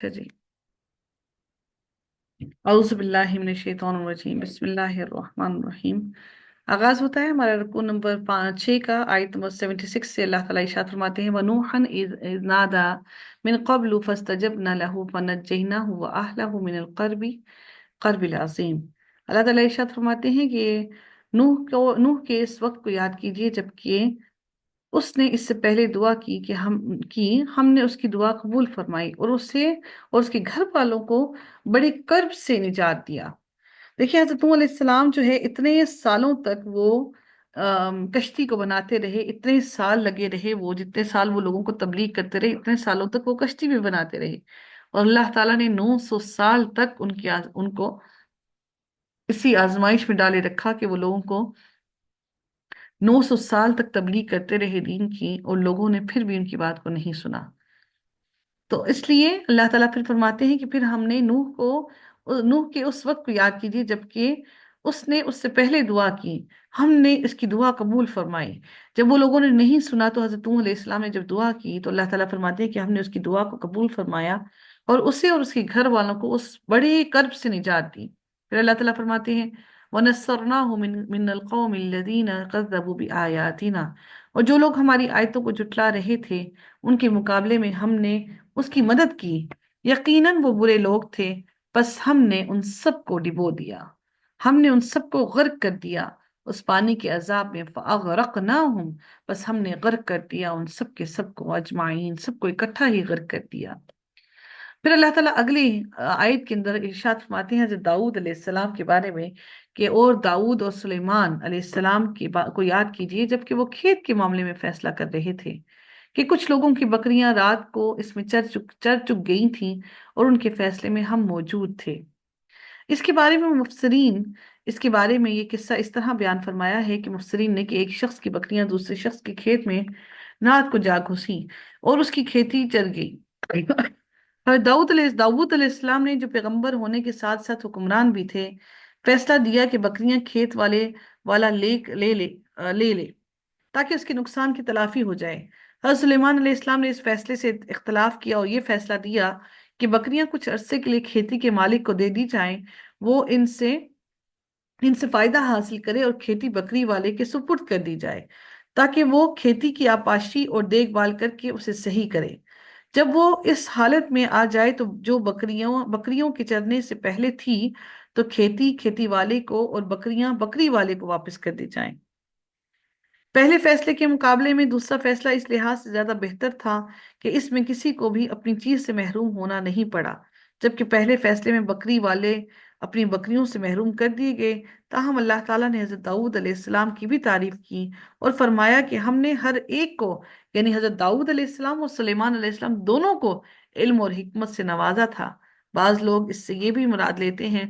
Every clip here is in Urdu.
اچھا جی، اعوذ باللہ من الشیطان الرجیم، بسم اللہ الرحمن الرحیم۔ آغاز ہوتا ہے ہمارا رکوع نمبر 6 کا، آیت نمبر 76 سے۔ اللہ تعالیٰ ارشاد فرماتے ہیں وَنُوحًا إِذْ نَادَى مِن قَبْلُ فَاسْتَجَبْنَا لَهُ فَنَجَّيْنَاهُ وَأَهْلَهُ مِنَ الْقَرْبِ الْعَظِيمِ۔ اللہ تعالیٰ ارشاد فرماتے ہیں کہ نوح کے اس وقت کو یاد کیجئے جبکہ اس نے اس سے پہلے دعا کی ہم نے اس کی دعا قبول فرمائی اور اسے اور اس کے گھر والوں کو بڑے کرب سے نجات دیا۔ دیکھیں حضرت نوح علیہ السلام جو ہے اتنے سالوں تک وہ کشتی کو بناتے رہے، اتنے سال لگے رہے، وہ جتنے سال وہ لوگوں کو تبلیغ کرتے رہے اتنے سالوں تک وہ کشتی بھی بناتے رہے، اور اللہ تعالیٰ نے 900 سال تک ان کو اسی آزمائش میں ڈالے رکھا کہ وہ لوگوں کو 900 سال تک تبلیغ کرتے رہے دین کی، اور لوگوں نے پھر بھی ان کی بات کو نہیں سنا۔ تو اس لیے اللہ تعالیٰ پھر فرماتے ہیں کہ پھر ہم نے نوح کے اس وقت کو یاد کیجیے جبکہ اس نے اس سے پہلے دعا کی، ہم نے اس کی دعا قبول فرمائی۔ جب وہ لوگوں نے نہیں سنا تو حضرت نوح علیہ السلام نے جب دعا کی تو اللہ تعالیٰ فرماتے ہیں کہ ہم نے اس کی دعا کو قبول فرمایا اور اسے اور اس کے گھر والوں کو اس بڑے کرب سے نجات دی۔ پھر اللہ تعالیٰ فرماتے ہیں وَنَصَّرْنَاهُ مِنَ الْقَوْمِ الَّذِينَ كَذَّبُوا بِآيَاتِنَا، اور جو لوگ ہماری آیتوں کو جھٹلا رہے تھے ان کے مقابلے میں ہم نے اس کی مدد کی۔ یقیناً وہ برے لوگ تھے، بس ہم نے ان سب کو ڈبو دیا، ہم نے ان سب کو غرق کر دیا اس پانی کے عذاب میں۔ فَأَغْرَقْنَاهُمْ، بس ہم نے غرق کر دیا ان سب کے سب کو، اجمعین، سب کو اکٹھا ہی غرق کر دیا۔ پھر اللہ تعالیٰ اگلی آیت کے اندر ارشاد فرماتے ہیں حضرت داؤد علیہ السلام کے بارے میں کہ اور داؤد اور سلیمان علیہ السلام کو یاد کیجئے جبکہ وہ کھیت کے معاملے میں فیصلہ کر رہے تھے کہ کچھ لوگوں کی بکریاں رات کو اس میں چر چک گئی تھیں اور ان کے فیصلے میں ہم موجود تھے۔ اس کے بارے میں مفسرین اس کے بارے میں یہ قصہ اس طرح بیان فرمایا ہے کہ مفسرین نے کہ ایک شخص کی بکریاں دوسرے شخص کے کھیت میں رات کو جا گھسیں اور اس کی کھیتی چر گئی۔ اور داؤد علیہ السلام نے جو پیغمبر ہونے کے ساتھ ساتھ حکمران بھی تھے، فیصلہ دیا کہ بکریاں کھیت والا لے لے تاکہ اس کے نقصان کی تلافی ہو جائے۔ حضرت سلیمان علیہ السلام نے اس فیصلے سے اختلاف کیا اور یہ فیصلہ دیا کہ بکریاں کچھ عرصے کے لیے کھیتی کے مالک کو دے دی جائیں، وہ ان سے فائدہ حاصل کرے اور کھیتی بکری والے کے سپرد کر دی جائے تاکہ وہ کھیتی کی آبپاشی اور دیکھ بھال کر کے اسے صحیح کرے۔ جب وہ اس حالت میں آ جائے تو جو بکریوں کے چرنے سے پہلے تھی تو کھیتی والے کو اور بکریاں بکری والے کو واپس کر دی جائیں۔ پہلے فیصلے کے مقابلے میں دوسرا فیصلہ اس لحاظ سے زیادہ بہتر تھا کہ اس میں کسی کو بھی اپنی چیز سے محروم ہونا نہیں پڑا، جبکہ پہلے فیصلے میں بکری والے اپنی بکریوں سے محروم کر دیے گئے۔ تاہم اللہ تعالیٰ نے حضرت داؤد علیہ السلام کی بھی تعریف کی اور فرمایا کہ ہم نے ہر ایک کو، یعنی حضرت داؤد علیہ السلام اور سلیمان علیہ السلام دونوں کو علم اور حکمت سے نوازا تھا۔ بعض لوگ اس سے یہ بھی مراد لیتے ہیں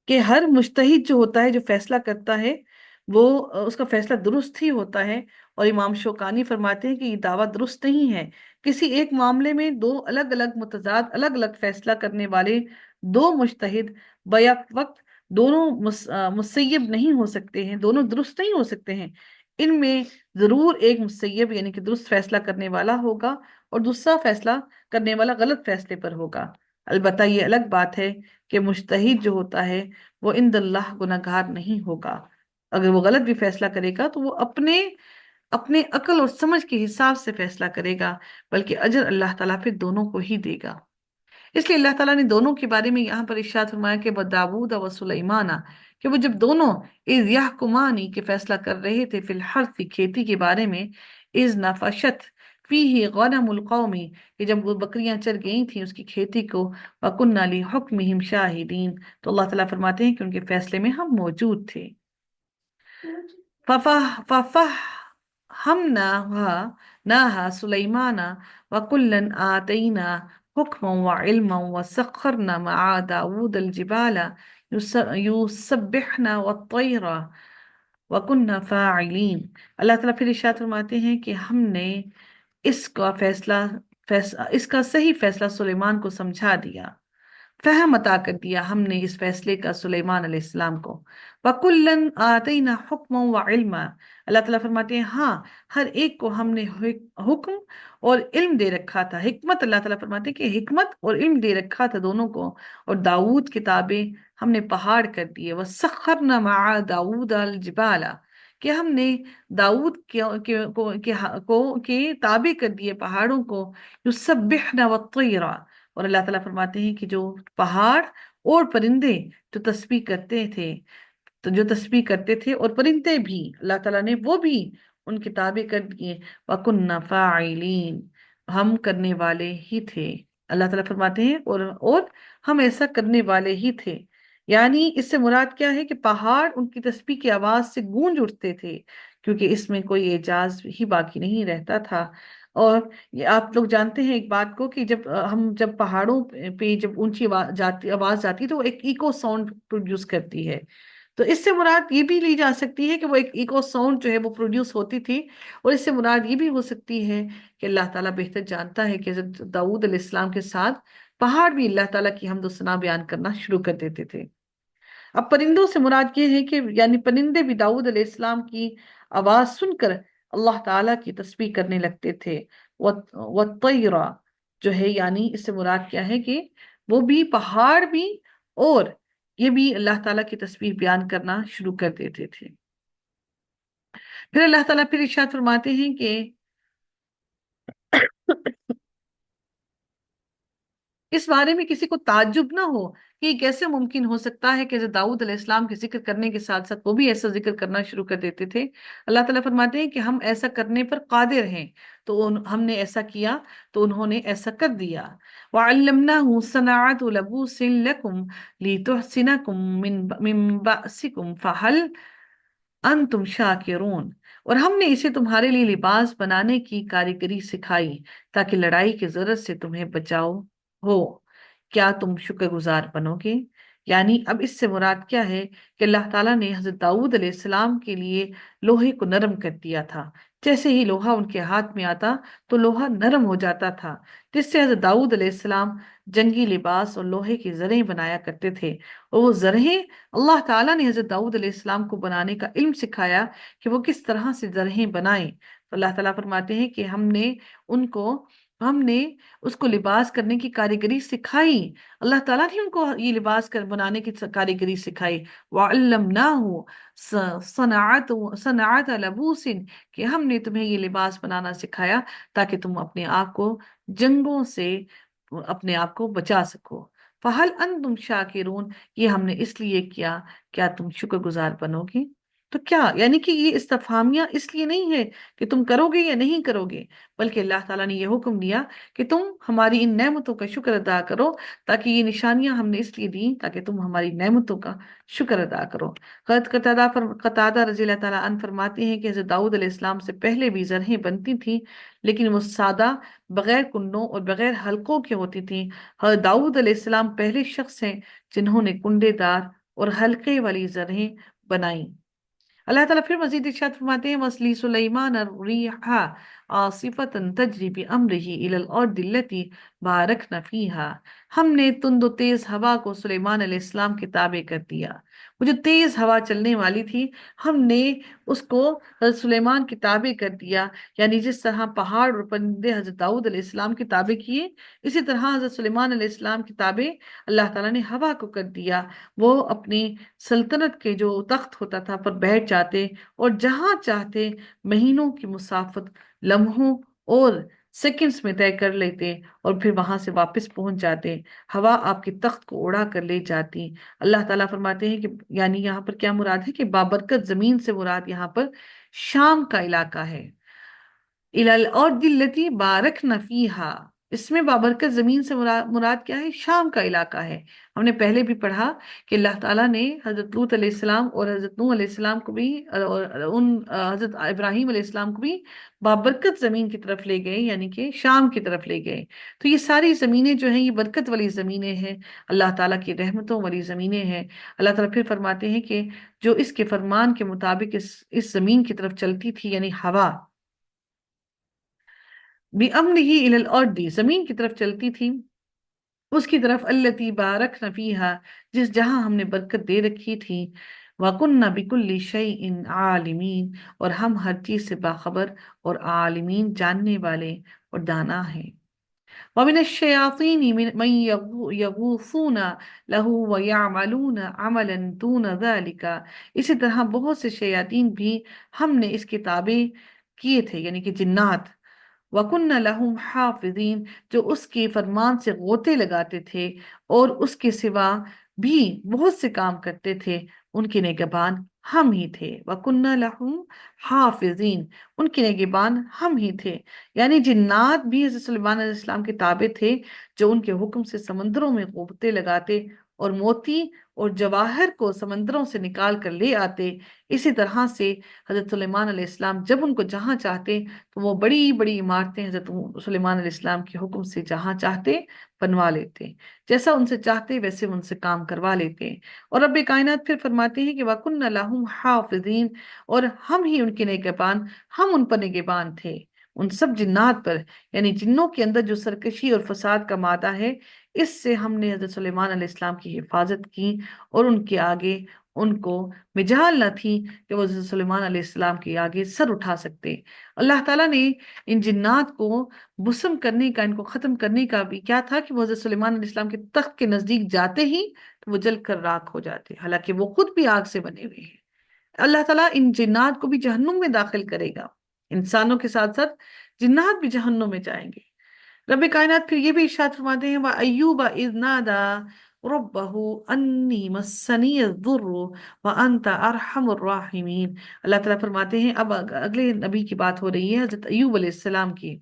کہ ہر مجتہد جو ہوتا ہے، جو فیصلہ کرتا ہے، وہ اس کا فیصلہ درست ہی ہوتا ہے، اور امام شوکانی فرماتے ہیں کہ یہ دعویٰ درست نہیں ہے۔ کسی ایک معاملے میں دو الگ الگ متضاد الگ الگ فیصلہ کرنے والے دو مجتہد بیک وقت دونوں مسیب نہیں ہو سکتے ہیں، دونوں درست نہیں ہو سکتے ہیں۔ ان میں ضرور ایک مسیب یعنی کہ درست فیصلہ کرنے والا ہوگا اور دوسرا فیصلہ کرنے والا غلط فیصلے پر ہوگا۔ البتہ یہ الگ بات ہے کہ مجتہد جو ہوتا ہے وہ عند اللہ گناہگار نہیں ہوگا۔ اگر وہ غلط بھی فیصلہ کرے گا تو وہ اپنے عقل اور سمجھ کے حساب سے فیصلہ کرے گا، بلکہ اجر اللہ تعالیٰ پھر دونوں کو ہی دے گا۔ اس لیے اللہ تعالیٰ نے دونوں کے بارے میں یہاں پر ارشاد فرمایا کہ داؤد و سلیمان، کہ وہ جب دونوں اذ یحکمانی کے فیصلہ کر رہے تھے فی الحرث کھیتی کے بارے میں، اذ نفشت فیہ غنم القوم، کہ جب وہ بکریاں چر گئی تھیں اس کی کھیتی کو، وَكُنَّا لِحُكْمِهِمْ شَاهِدِينَ، تو اللہ تعالیٰ فرماتے ہیں کہ ان کے فیصلے میں ہم موجود تھے۔ فَفَهَّمْنَاهَا سُلَيْمَانَ وَكُلًّا آتَيْنَا حُكْمًا وَعِلْمًا وَسَخَّرْنَا مَعَ دَاوُودَ الْجِبَالَ يُسَبِّحْنَ وَالطَّيْرَ وَكُنَّا فَاعِلِينَ۔ اللہ تعالیٰ پھر ارشاد فرماتے ہیں کہ ہم نے اس کا صحیح فیصلہ سلیمان کو سمجھا دیا، فہم عطا کر دیا ہم نے اس فیصلے کا سلیمان علیہ السلام کو۔ وَكُلًّا آتَيْنَا حُكْمًا وَعِلْمًا، اللہ تعالیٰ فرماتے ہیں ہاں ہر ایک کو ہم نے حکم اور علم دے رکھا تھا۔ حکمت، اللہ تعالیٰ فرماتے ہیں کہ حکمت اور علم دے رکھا تھا دونوں کو۔ اور داؤد کتابیں ہم نے پہاڑ کر دیے۔ وَسَخَّرْنَا مَعَ دَاوُودَ الْجِبَالَ، کہ ہم نے داؤد کے تابع کر دیے پہاڑوں کو۔ یُسَبِّحْنَ وَالطَّيْرَ، اور اللہ تعالیٰ فرماتے ہیں کہ جو پہاڑ اور پرندے جو تسبیح کرتے تھے، اور پرندے بھی اللہ تعالیٰ نے وہ بھی ان کے تابع کر دیے۔ وَكُنَّا فَاعِلِينَ، ہم کرنے والے ہی تھے۔ اللہ تعالیٰ فرماتے ہیں اور ہم ایسا کرنے والے ہی تھے۔ یعنی اس سے مراد کیا ہے کہ پہاڑ ان کی تسبیح کی آواز سے گونج اٹھتے تھے، کیونکہ اس میں کوئی اعجاز ہی باقی نہیں رہتا تھا۔ اور یہ آپ لوگ جانتے ہیں ایک بات کو کہ جب پہاڑوں پہ جب اونچی آواز جاتی ہے تو وہ ایک ایکو ساؤنڈ پروڈیوس کرتی ہے۔ تو اس سے مراد یہ بھی لی جا سکتی ہے کہ وہ ایک ایکو ساؤنڈ جو ہے وہ پروڈیوس ہوتی تھی، اور اس سے مراد یہ بھی ہو سکتی ہے کہ اللہ تعالیٰ بہتر جانتا ہے کہ حضرت داؤد علیہ السلام کے ساتھ پہاڑ بھی اللہ تعالیٰ کی حمد و ثنا بیان کرنا شروع کر دیتے تھے۔ اب پرندوں سے مراد یہ ہے کہ یعنی پرندے بھی داؤد علیہ السلام کی آواز سن کر اللہ تعالیٰ کی تسبیح کرنے لگتے تھے۔ وَالطَّيْرَ جو ہے یعنی اس سے مراد کیا ہے کہ وہ بھی پہاڑ بھی اور یہ بھی اللہ تعالیٰ کی تسبیح بیان کرنا شروع کر دیتے تھے۔ پھر اللہ تعالیٰ پھر ارشاد فرماتے ہیں کہ اس بارے میں کسی کو تعجب نہ ہو کہ یہ کیسے ممکن ہو سکتا ہے کہ حضرت داؤد علیہ السلام کے ذکر کرنے کے ساتھ ساتھ وہ بھی ایسا ذکر کرنا شروع کر دیتے تھے۔ اللہ تعالیٰ فرماتے ہیں کہ ہم ایسا کرنے پر قادر ہیں، تو ہم نے ایسا کیا تو انہوں نے ایسا کر دیا۔ وَعَلَّمْنَاهُ صَنَعَةَ لَبُوسٍ لَكُمْ لِتُحْصِنَكُمْ مِنْ بَأْسِكُمْ فَهَلْ انتم شاکرون، اور ہم نے اسے تمہارے لیے لباس بنانے کی کاریگری سکھائی تاکہ لڑائی کی ضرورت سے تمہیں بچاؤ ہو، کیا تم شکر گزار بنو گے؟ یعنی اب اس سے مراد کیا ہے کہ اللہ تعالیٰ نے حضرت داؤد علیہ السلام کے لیے لوہے کو نرم کر دیا تھا۔ جیسے ہی لوہا ان کے ہاتھ میں آتا تو لوہا نرم ہو جاتا تھا، جس سے حضرت داؤد علیہ السلام جنگی لباس اور لوہے کی زرہیں بنایا کرتے تھے۔ اور وہ زرہیں اللہ تعالیٰ نے حضرت داؤد علیہ السلام کو بنانے کا علم سکھایا کہ وہ کس طرح سے زرہیں بنائیں۔ تو اللہ تعالیٰ فرماتے ہیں کہ ہم نے اس کو لباس کرنے کی کاریگری سکھائی۔ اللہ تعالیٰ نے ان کو یہ لباس بنانے کی کاریگری سکھائی۔ وَعَلَّمْنَاهُ صَنَعَةَ لَبُوسٍ، کہ ہم نے تمہیں یہ لباس بنانا سکھایا تاکہ تم اپنے آپ کو جنگوں سے اپنے آپ کو بچا سکو۔ فَهَلْ أَنْتُمْ شَاكِرُونَ، یہ ہم نے اس لیے کیا، کیا تم شکر گزار بنو گے؟ تو کیا یعنی کہ یہ استفہامیہ اس لیے نہیں ہے کہ تم کرو گے یا نہیں کرو گے، بلکہ اللہ تعالیٰ نے یہ حکم دیا کہ تم ہماری ان نعمتوں کا شکر ادا کرو، تاکہ یہ نشانیاں ہم نے اس لیے دیں تاکہ تم ہماری نعمتوں کا شکر ادا کرو۔ حضرت قتادہ رضی اللہ تعالیٰ عنہ فرماتے ہیں کہ حضرت داؤد علیہ السلام سے پہلے بھی زرہیں بنتی تھیں، لیکن وہ سادہ، بغیر کنڈوں اور بغیر حلقوں کے ہوتی تھیں۔ حضرت داؤد علیہ السلام پہلے شخص ہیں جنہوں نے کنڈے دار اور حلقے والی زرہیں بنائیں۔ اللہ تعالیٰ پھر مزید ارشاد فرماتے ہیں وَسْلِي سُلَيْمَانَ الرِّيحَ عَاصِفَةً تَجْرِي بِأَمْرِهِ إِلَى الْأَرْضِ الَّتِي بَارَكْنَا فِيهَا، ہم نے تند و تیز ہوا کو سلیمان علیہ السلام کے تابع کر دیا۔ وہ جو تیز ہوا چلنے والی تھی ہم نے اس کو حضرت سلیمان کے تابع کر دیا، یعنی جس طرح پہاڑ اور پرندے حضرت داؤد علیہ السلام کے تابع کیے، اسی طرح حضرت سلیمان علیہ السلام کے تابع اللہ تعالیٰ نے ہوا کو کر دیا۔ وہ اپنی سلطنت کے جو تخت ہوتا تھا پر بیٹھ جاتے اور جہاں چاہتے مہینوں کی مسافت لمحوں اور سیکنڈز میں طے کر لیتے اور پھر وہاں سے واپس پہنچ جاتے۔ ہوا آپ کے تخت کو اڑا کر لے جاتی۔ اللہ تعالیٰ فرماتے ہیں کہ یعنی یہاں پر کیا مراد ہے کہ بابرکت زمین سے مراد یہاں پر شام کا علاقہ ہے۔ إِلَى الْأَرْضِ الَّتِي بَارَكْنَا فِيهَا، اس میں بابرکت زمین سے مراد کیا ہے؟ شام کا علاقہ ہے۔ ہم نے پہلے بھی پڑھا کہ اللہ تعالیٰ نے حضرت لوط علیہ السلام اور حضرت نوح علیہ السلام کو بھی اور حضرت ابراہیم علیہ السلام کو بھی بابرکت زمین کی طرف لے گئے، یعنی کہ شام کی طرف لے گئے۔ تو یہ ساری زمینیں جو ہیں یہ برکت والی زمینیں ہیں، اللہ تعالیٰ کی رحمتوں والی زمینیں ہیں۔ اللہ تعالیٰ پھر فرماتے ہیں کہ جو اس کے فرمان کے مطابق اس زمین کی طرف چلتی تھی، یعنی ہوا بِأَمْرِهِ إِلَى الْأَرْضِ، زمین کی طرف چلتی تھی، اس کی طرف التی بارکنا فیہا، جس جہاں ہم نے برکت دے رکھی تھی، وَكُنَّا بِكُلِّ شَيْءٍ عَالِمِينَ، اور ہم ہر چیز سے باخبر اور عالمین جاننے والے اور دانا ہیں۔ وَمِنَ الشَّيَاطِينِ مَن يَغُوصُونَ لَهُ وَيَعْمَلُونَ عَمَلًا دُونَ ذَلِكَ، اسی طرح بہت سے شیاطین بھی ہم نے اس کے تابع کیے تھے، یعنی کہ جنات، وَكُنَّ لَهُمْ حَافِظِينَ، جو اس کے فرمان سے غوطے لگاتے تھے اور اس کے سوا بھی بہت سے کام کرتے تھے، ان کے نگہبان ہم ہی تھے۔ وَكُنَّ لَهُمْ حَافِظِينَ، ان کے نگہبان ہم ہی تھے، یعنی جنات بھی حضرت سلیمان علیہ السلام کے تابع تھے، جو ان کے حکم سے سمندروں میں غوطے لگاتے اور موتی اور جواہر کو سمندروں سے نکال کر لے آتے۔ اسی طرح سے حضرت سلیمان علیہ السلام جب ان کو جہاں چاہتے تو وہ بڑی بڑی عمارتیں حضرت سلیمان علیہ السلام کے حکم سے جہاں چاہتے بنوا لیتے، جیسا ان سے چاہتے ویسے ان سے کام کروا لیتے۔ اور رب کائنات پھر فرماتے ہیں کہ وَكُنَّ لَهُمْ حَافِظِينَ، اور ہم ہی ان کے نگہبان، ہم ان پر نگہبان تھے، ان سب جنات پر، یعنی جنوں کے اندر جو سرکشی اور فساد کا مادہ ہے، اس سے ہم نے حضرت سلیمان علیہ السلام کی حفاظت کی، اور ان کے آگے ان کو مجال نہ تھی کہ وہ حضرت سلیمان علیہ السلام کے آگے سر اٹھا سکتے۔ اللہ تعالیٰ نے ان جنات کو بسم کرنے کا، ان کو ختم کرنے کا بھی کیا تھا کہ وہ حضرت سلیمان علیہ السلام کے تخت کے نزدیک جاتے ہی تو وہ جل کر راکھ ہو جاتے، حالانکہ وہ خود بھی آگ سے بنے ہوئے ہیں۔ اللہ تعالیٰ ان جنات کو بھی جہنم میں داخل کرے گا، انسانوں کے ساتھ ساتھ جنات بھی جہنم میں جائیں گے۔ رب کائنات پھر یہ بھی ارشاد فرماتے ہیں وَأَيُّوبَ إِذْ نَادَى رَبَّهُ أَنِّي مَسَّنِيَ الضُّرُّ وَأَنْتَ أَرْحَمُ الرَّاحِمِينَ۔ اللہ تعالیٰ فرماتے ہیں، اب اگلے نبی کی بات ہو رہی ہے، حضرت ایوب علیہ السلام کی۔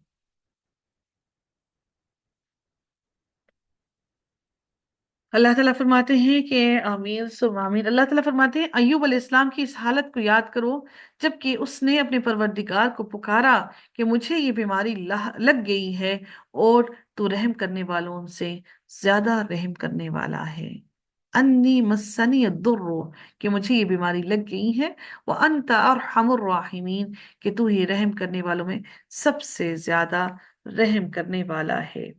اللہ تعالیٰ فرماتے ہیں کہ آمین سم آمین، اللہ تعالیٰ فرماتے ہیں ایوب علیہ السلام کی اس حالت کو یاد کرو جبکہ اس نے اپنے پروردگار کو پکارا کہ مجھے یہ بیماری لگ گئی ہے، اور تو رحم کرنے والوں سے زیادہ رحم کرنے والا ہے۔ انی مسنی الضر، کہ مجھے یہ بیماری لگ گئی ہے، وانت ارحم الراحمین، کہ تو ہی رحم کرنے والوں میں سب سے زیادہ رحم کرنے والا ہے۔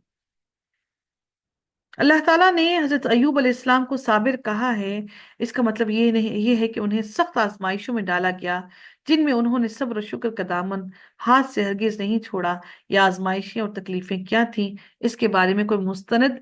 اللہ تعالیٰ نے حضرت ایوب علیہ السلام کو صابر کہا ہے، اس کا مطلب یہ نہیں، یہ ہے کہ انہیں سخت آزمائشوں میں ڈالا گیا جن میں انہوں نے صبر و شکر کا دامن ہاتھ سے ہرگز نہیں چھوڑا۔ یا آزمائشیں اور تکلیفیں کیا تھیں اس کے بارے میں کوئی مستند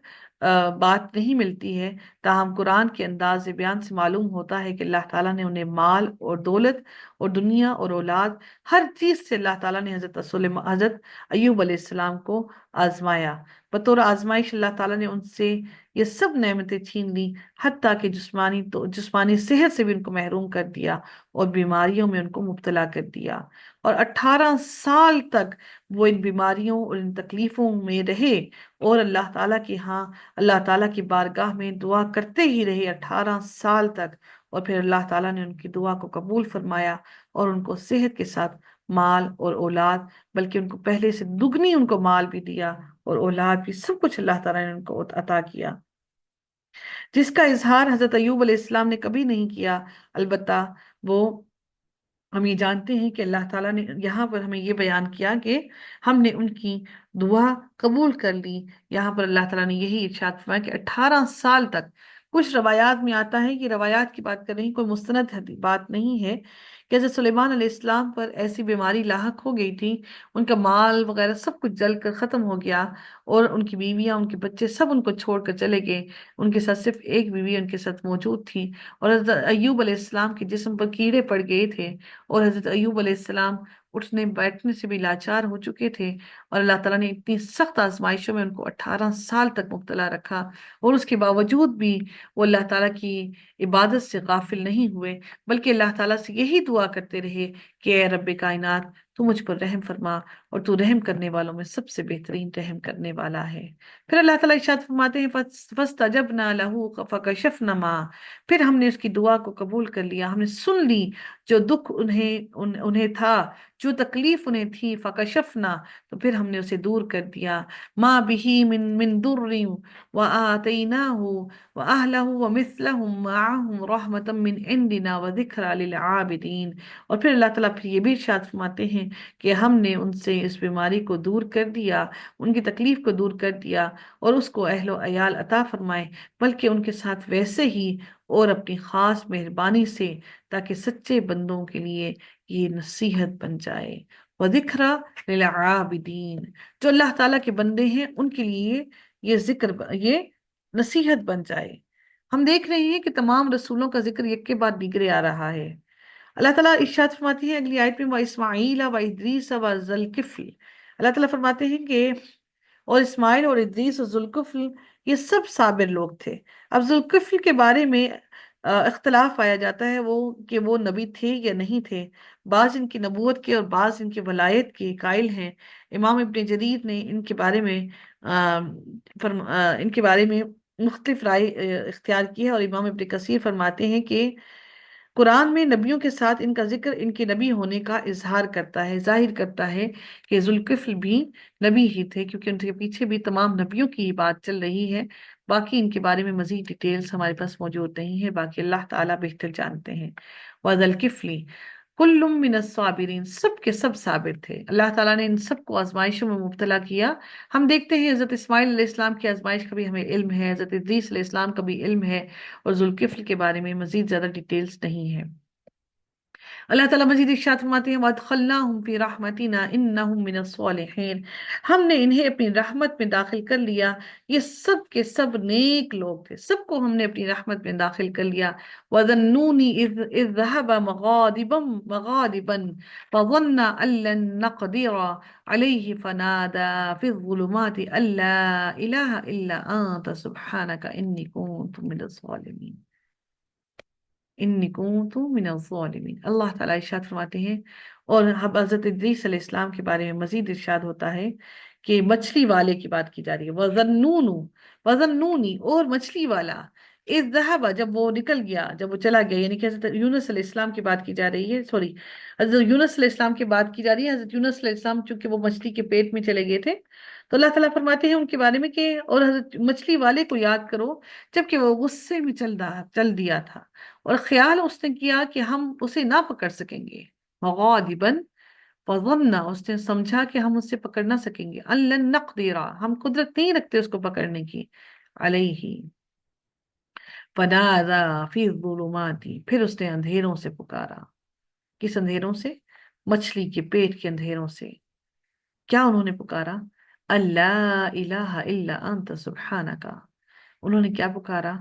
بات نہیں ملتی ہے، تاہم قرآن کے انداز بیان سے معلوم ہوتا ہے کہ اللہ تعالیٰ نے انہیں مال اور دولت اور دنیا اور اولاد، ہر چیز سے اللہ تعالیٰ نے حضرت ایوب علیہ السلام کو آزمایا۔ بطور آزمائش اللہ تعالیٰ نے ان سے یہ سب نعمتیں چھین لی، حتیٰ کہ جسمانی صحت سے بھی ان کو محروم کر دیا اور بیماریوں میں ان کو مبتلا کر دیا، اور 18 سال تک وہ ان بیماریوں اور ان تکلیفوں میں رہے، اور اللہ تعالیٰ کے ہاں، اللہ تعالیٰ کی بارگاہ میں دعا کرتے ہی رہے 18 سال تک، اور پھر اللہ تعالیٰ نے ان کی دعا کو قبول فرمایا اور ان کو صحت کے ساتھ مال اور اولاد، بلکہ ان کو پہلے سے دگنی ان کو مال بھی دیا اور اولاد بھی، سب کچھ اللہ تعالیٰ نے ان کو عطا کیا، جس کا اظہار حضرت ایوب علیہ السلام نے کبھی نہیں کیا۔ البتہ وہ، ہم یہ جانتے ہیں کہ اللہ تعالیٰ نے یہاں پر ہمیں یہ بیان کیا کہ ہم نے ان کی دعا قبول کر لی۔ یہاں پر اللہ تعالیٰ نے یہی ارشاد فرمایا کہ 18 سال تک، کچھ روایات میں آتا ہے، کہ روایات کی بات کر رہی ہیں، کوئی مستند بات نہیں ہے، کہ حضرت سلیمان علیہ السلام پر ایسی بیماری لاحق ہو گئی تھی، ان کا مال وغیرہ سب کچھ جل کر ختم ہو گیا، اور ان کی بیویاں، ان کے بچے سب ان کو چھوڑ کر چلے گئے، ان کے ساتھ صرف ایک بیوی ان کے ساتھ موجود تھی، اور حضرت ایوب علیہ السلام کے جسم پر کیڑے پڑ گئے تھے، اور حضرت ایوب علیہ السلام اٹھنے بیٹھنے سے بھی لاچار ہو چکے تھے، اور اللہ تعالیٰ نے اتنی سخت آزمائشوں میں ان کو 18 سال تک مبتلا رکھا، اور اس کے باوجود بھی وہ اللہ تعالیٰ کی عبادت سے غافل نہیں ہوئے، بلکہ اللہ تعالیٰ سے یہی دعا کرتے رہے کہ اے رب کائنات، تو مجھ پر رحم فرما، اور تو رحم کرنے والوں میں سب سے بہترین رحم کرنے والا ہے۔ پھر اللہ تعالیٰ ارشاد فرماتے ہیں فَاسْتَجَبْنَا لَهُ فَكَشَفْنَا مَا، پھر ہم نے اس کی دعا کو قبول کر لیا، ہم نے سن لی جو دکھ انہیں تھا، جو تکلیف انہیں تھی، فَكَشَفْنَا، تو پھر ہم نے اسے دور کر دیا، مَا بِهِ مِن ضُرٍّ وَآتَيْنَاهُ وَأَهْلَهُ وَمِثْلَهُمْ مَعَهُمْ رَحْمَةً مِّنْ عِنْدِنَا وَذِكْرَى لِلْعَابِدِينَ۔ اور پھر اللہ تعالیٰ پھر یہ بھی ارشاد فرماتے ہیں کہ ہم نے ان سے اس بیماری کو دور کر دیا، ان کی تکلیف کو دور کر دیا اور اس کو اہل و عیال عطا فرمائے، بلکہ ان کے ساتھ ویسے ہی اور اپنی خاص مہربانی سے، تاکہ سچے بندوں کے لیے یہ نصیحت بن جائے، وَذِكْرَى لِلْعَابِدِينَ، جو اللہ تعالیٰ کے بندے ہیں ان کے لیے یہ ذکر، یہ نصیحت بن جائے۔ ہم دیکھ رہے ہیں کہ تمام رسولوں کا ذکر یک کے بعد دیگرے آ رہا ہے۔ اللہ تعالیٰ ارشاد فرماتی ہے اگلی آیت میں، وَإِسْمَعِيلَ وَإِدْرِيسَ وَذَا الْكِفْلِ، اللہ تعالیٰ فرماتے ہیں کہ اور اسماعیل اور ادریس اور ذوالکفل یہ سب صابر لوگ تھے۔ اب ذوالکفل کے بارے میں اختلاف پایا جاتا ہے کہ وہ نبی تھے یا نہیں تھے۔ بعض ان کی نبوت کے اور بعض ان کی ولایت کے قائل ہیں۔ امام ابن جریر نے ان کے بارے میں مختلف رائے اختیار کی ہے، اور امام ابن کثیر فرماتے ہیں کہ قرآن میں نبیوں کے ساتھ ان کا ذکر ان کے نبی ہونے کا اظہار کرتا ہے، ظاہر کرتا ہے کہ ذوالکفل بھی نبی ہی تھے، کیونکہ ان کے پیچھے بھی تمام نبیوں کی ہی بات چل رہی ہے۔ باقی ان کے بارے میں مزید ڈیٹیلز ہمارے پاس موجود نہیں ہے، باقی اللہ تعالیٰ بہتر جانتے ہیں۔ وَذَا الْكِفْلِ كُلٌّ مِّنَ الصَّابِرِينَ، سب کے سب صابر تھے۔ اللہ تعالیٰ نے ان سب کو آزمائشوں میں مبتلا کیا۔ ہم دیکھتے ہیں حضرت اسماعیل علیہ السلام کی آزمائش کا بھی ہمیں علم ہے، حضرت ادریس علیہ السلام کا بھی علم ہے، اور ذوالکفل کے بارے میں مزید زیادہ ڈیٹیلز نہیں ہے۔ اللہ تعالیٰ مزید ارشاد فرماتے ہیں، وَأَدْخَلْنَاهُمْ فِي رَحْمَتِنَا إِنَّهُمْ مِنَ الصَّالِحِينَ، ہم نے انہیں اپنی رحمت میں داخل کر لیا، یہ سب کے سب نیک لوگ تھے، سب کو ہم نے اپنی رحمت میں داخل کر لیا۔ وَذَنُّونِ إِذْ ذَهَبَ مَغَاضِبًا فَظَنَّ أَن لَّن نَّقْدِرَ عَلَيْهِ فَنَادَىٰ فِي الظُّلُمَاتِ أَن لَّا إِلَٰهَ إِلَّا أَنتَ سُبْحَانَكَ إِنِّي كُنتُ مِنَ الظَّالِمِينَ، انی کنت من الظالمین۔ اللہ تعالیٰ ارشاد فرماتے ہیں، اور حضرت ادریس علیہ السلام کے بارے میں مزید ارشاد ہوتا ہے کہ مچھلی والے کی بات کی جا رہی ہے، وَظَنُّونِ اور مچھلی والا، اذ ذہب جب وہ نکل گیا، جب وہ چلا گیا، یعنی کہ حضرت یونس علیہ السلام کی بات کی جا رہی ہے، سوری، حضرت یونس علیہ السلام کی بات کی جا رہی ہے۔ حضرت یونس علیہ السلام چونکہ وہ مچھلی کے پیٹ میں چلے گئے تھے، تو اللہ تعالیٰ فرماتے ہیں ان کے بارے میں کہ اور حضرت مچھلی والے کو یاد کرو جبکہ وہ غصے میں چل دیا تھا، اور خیال اس نے کیا کہ ہم اسے نہ پکڑ سکیں گے، غاضباً فظن، اس نے سمجھا کہ ہم اسے پکڑ نہ سکیں گے، ان لن نقدر، ہم قدرت نہیں رکھتے اس کو پکڑنے کی، علیہ فنادى فی الظلمات، پھر اس نے اندھیروں سے پکارا۔ کس اندھیروں سے؟ مچھلی کے پیٹ کے اندھیروں سے۔ کیا انہوں نے پکارا؟ اللہ الہ الا انت سبحانک، انہوں نے کیا پکارا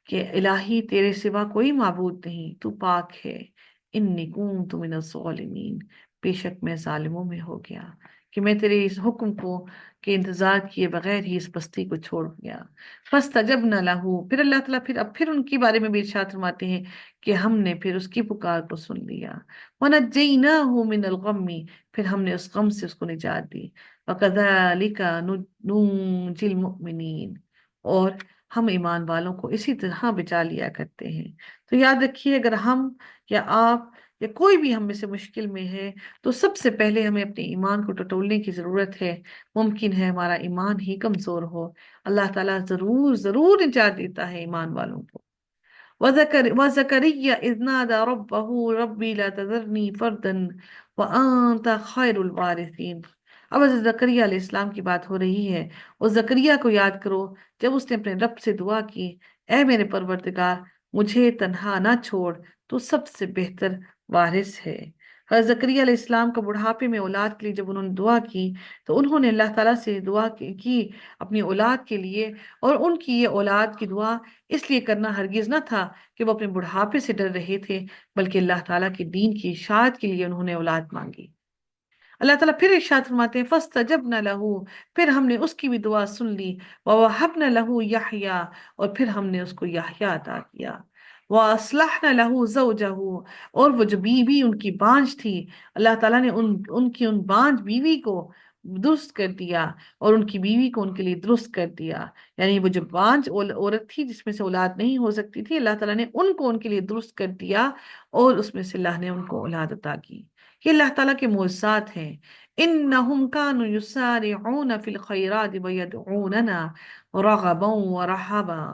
کہ الہی تیرے سوا کوئی معبود نہیں، تو پاک ہے، انی کنت من الظالمین، بے شک میں ظالموں میں ہو گیا کہ میں تیرے اس حکم کو کے انتظار کیے بغیر ہی اس بستی کو چھوڑ گیا۔ فاستجبنا لہ، پھر اللہ تعالیٰ پھر ان کے بارے میں بھی ارشاد فرماتے ہیں کہ ہم نے پھر اس کی پکار کو سن لیا، ونجیناہ من الغم، پھر ہم نے اس غم سے اس کو نجات دی، وکذالک ننجی المؤمنین، اور ہم ایمان والوں کو اسی طرح بچا لیا کرتے ہیں۔ تو یاد رکھیے، اگر ہم یا آپ یا کوئی بھی ہم میں سے مشکل میں ہے تو سب سے پہلے ہمیں اپنے ایمان کو ٹٹولنے کی ضرورت ہے۔ ممکن ہے ہمارا ایمان ہی کمزور ہو، اللہ تعالیٰ ضرور ضرور نجات دیتا ہے ایمان والوں کو۔ وَزَكَرِيَّا إِذْ نَادَى رَبَّهُ رَبِّ لَا تَذَرْنِي فَرْدًا وَأَنْتَ خَيْرُ الْوَارِثِينَ۔ اب حضرت زکریا علیہ السلام کی بات ہو رہی ہے، اور زکریا کو یاد کرو جب اس نے اپنے رب سے دعا کی، اے میرے پروردگار مجھے تنہا نہ چھوڑ، تو سب سے بہتر وارث ہے۔ حضرت زکریا علیہ السلام کا بڑھاپے میں اولاد کے لیے جب انہوں نے دعا کی تو انہوں نے اللہ تعالیٰ سے دعا کی اپنی اولاد کے لیے، اور ان کی یہ اولاد کی دعا اس لیے کرنا ہرگز نہ تھا کہ وہ اپنے بڑھاپے سے ڈر رہے تھے، بلکہ اللہ تعالیٰ کے دین کی اشاعت کے لیے انہوں نے اولاد مانگی۔ اللہ تعالیٰ پھر ارشاد فرماتے ہیں، فاستجبنا لہ، پھر ہم نے اس کی بھی دعا سن لی، ووہبنا لہ یحییٰ، اور پھر ہم نے اس کو یحییٰ عطا کیا، واصلحنا لہ زوجہ، اور وہ جو بیوی ان کی بانجھ تھی، اللہ تعالیٰ نے ان کی ان بانجھ بیوی کو درست کر دیا، اور ان کی بیوی کو ان کے لیے درست کر دیا، یعنی وہ جو بانجھ عورت تھی جس میں سے اولاد نہیں ہو سکتی تھی، اللہ تعالیٰ نے ان کو ان کے لیے درست کر دیا، اور اس میں سے اللہ نے ان کو اولاد عطا کی۔ یہ اللہ تعالیٰ کے معجزات ہیں۔ انہم کانوا یسارعون فی الخیرات ویدعوننا رغبا ورہبا۔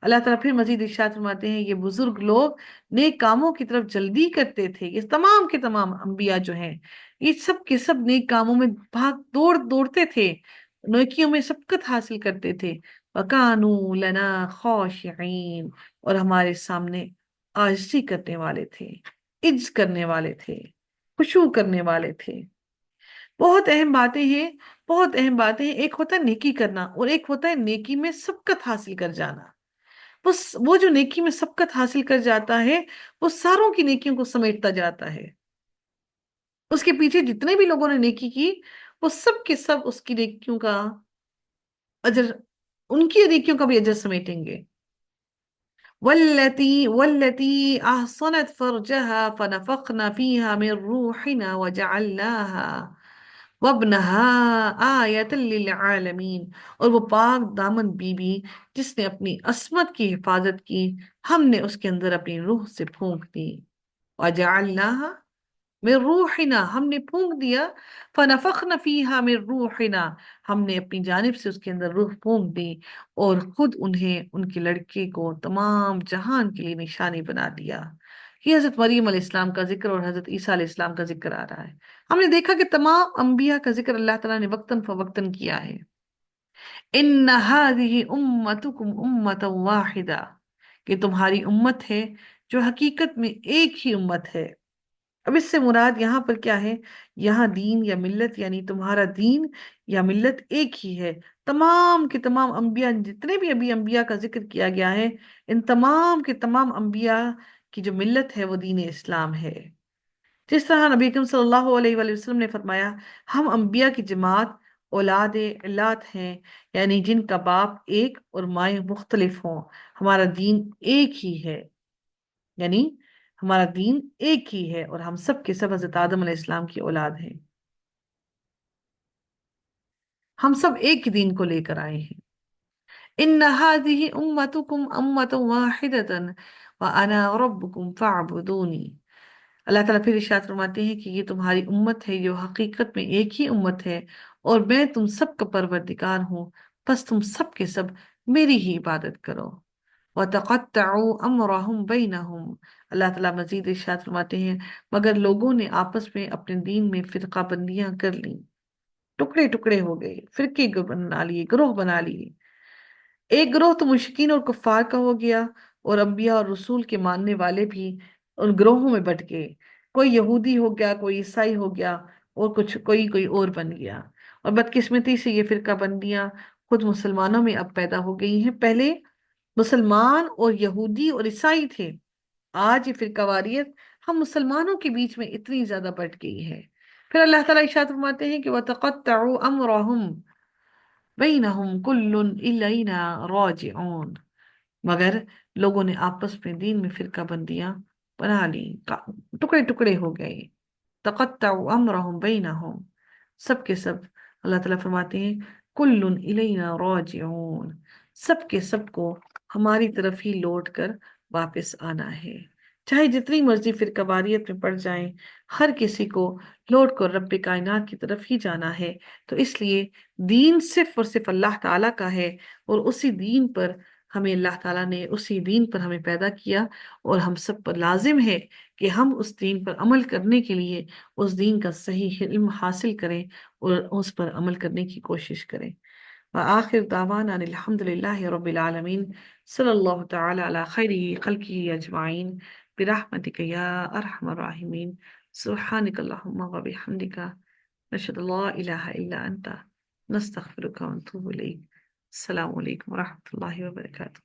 اللہ تعالیٰ پھر مزید ارشاد فرماتے ہیں، یہ بزرگ لوگ نیک کاموں کی طرف جلدی کرتے تھے، یہ تمام کے تمام انبیاء جو ہیں یہ سب کے سب نیک کاموں میں بھاگ دوڑتے تھے، نیکیوں میں سبقت حاصل کرتے تھے۔ وَكَانُوا لَنَا خَاشِعِينَ، اور ہمارے سامنے عاجزی کرنے والے تھے، عجز کرنے والے تھے، خشوع کرنے والے تھے۔ بہت اہم باتیں ہیں، بہت اہم باتیں ہیں۔ ایک ہوتا ہے نیکی کرنا، اور ایک ہوتا ہے نیکی میں سبقت حاصل کر جانا۔ بس وہ جو نیکی میں سبقت حاصل کر جاتا ہے، وہ ساروں کی نیکیوں کو سمیٹتا جاتا ہے۔ اس کے پیچھے جتنے بھی لوگوں نے نیکی کی، وہ سب کے سب اس کی نیکیوں کا اجر، ان کی نیکیوں کا بھی اجر سمیٹیں گے۔ والتي أحصنت فرجها فنفخنا فيها من روحنا وجعلناها وابنها آية للعالمين، اور وہ پاک دامن بی بی جس نے اپنی عصمت کی حفاظت کی، ہم نے اس کے اندر اپنی روح سے پھونک دی۔ وجعلناها من روحنا، ہم نے پھونک دیا، فنفخنا فیہا من روحنا، ہم نے اپنی جانب سے اس کے اندر روح پھونک دی، اور خود انہیں، ان کے لڑکے کو تمام جہان کے لیے نشانی بنا دیا۔ یہ حضرت مریم علیہ السلام کا ذکر اور حضرت عیسیٰ علیہ السلام کا ذکر آ رہا ہے۔ ہم نے دیکھا کہ تمام انبیاء کا ذکر اللہ تعالیٰ نے وقتاً فوقتاً کیا ہے۔ ان هذه امتکم امۃ واحدہ، کہ تمہاری امت ہے جو حقیقت میں ایک ہی امت ہے۔ اب اس سے مراد یہاں پر کیا ہے؟ یہاں دین یا ملت، یعنی تمہارا دین یا ملت ایک ہی ہے۔ تمام کے تمام انبیاء، جتنے بھی ابھی انبیاء کا ذکر کیا گیا ہے، ان تمام کے تمام انبیاء کی جو ملت ہے وہ دین اسلام ہے۔ جس طرح نبی اکرم صلی اللہ علیہ وآلہ وسلم نے فرمایا، ہم انبیاء کی جماعت اولاد علات ہیں، یعنی جن کا باپ ایک اور مائیں مختلف ہوں، ہمارا دین ایک ہی ہے، یعنی ہمارا دین ایک ہی ہے، اور ہم سب کے سب حضرت آدم علیہ السلام کی اولاد ہیں۔ ہم سب ایک ہی دین کو لے کر آئے ہیں۔ ان هذه امتکم امۃ واحدۃ وانا ربکم فاعبدونی۔ اللہ تعالیٰ پھر ارشاد فرماتے ہیں کہ یہ تمہاری امت ہے جو حقیقت میں ایک ہی امت ہے، اور میں تم سب کا پروردگار ہوں، بس تم سب کے سب میری ہی عبادت کرو۔ وَتَقَطَّعُوا أَمْرَهُمْ بَيْنَهُمْ، اللہ تعالیٰ مزید ارشاد فرماتے ہیں مگر لوگوں نے آپس میں اپنے دین میں فرقہ بندیاں کر لیں، ٹکڑے ٹکڑے ہو گئے، فرقے بنا لیے، گروہ بنا لیے۔ ایک گروہ تو مشرکین اور کفار کا ہو گیا، اور انبیاء اور رسول کے ماننے والے بھی ان گروہوں میں بٹ گئے۔ کوئی یہودی ہو گیا، کوئی عیسائی ہو گیا، اور کوئی اور بن گیا۔ اور بدقسمتی سے یہ فرقہ بندیاں خود مسلمانوں میں اب پیدا ہو گئی ہیں۔ پہلے مسلمان اور یہودی اور عیسائی تھے، آج یہ فرقہ واریت ہم مسلمانوں کے بیچ میں اتنی زیادہ بٹ گئی ہے۔ پھر اللہ تعالیٰ ارشاد فرماتے ہیں کہ وَتَقَطَّعُوا أَمْرَهُمْ بَيْنَهُمْ كُلٌّ إِلَيْنَا رَاجِعُونَ، مگر لوگوں نے آپس میں دین میں فرقہ بندیاں بنا لی، ٹکڑے ٹکڑے ہو گئے۔ تقطعوا امرهم بینہم، سب کے سب، اللہ تعالیٰ فرماتے ہیں کل الینا راجعون، سب کے سب کو ہماری طرف ہی لوٹ کر واپس آنا ہے۔ چاہے جتنی مرضی فرقہ واریت میں پڑ جائیں، ہر کسی کو لوٹ کر رب کائنات کی طرف ہی جانا ہے۔ تو اس لیے دین صرف اور صرف اللہ تعالیٰ کا ہے، اور اسی دین پر ہمیں اللہ تعالیٰ نے، اسی دین پر ہمیں پیدا کیا، اور ہم سب پر لازم ہے کہ ہم اس دین پر عمل کرنے کے لیے اس دین کا صحیح علم حاصل کریں اور اس پر عمل کرنے کی کوشش کریں۔ وآخر دعوانا ان الحمد للہ رب العالمین، صلی اللہ تعالی علی خیر خلقہ اجمعین، برحمتک یا ارحم الراحمین، سبحانک اللہم وبحمدک، نشہد ان لا الہ الا انت، نستغفرک ونتوب الیک۔ السلام علیکم ورحمۃ اللہ وبرکاتہ۔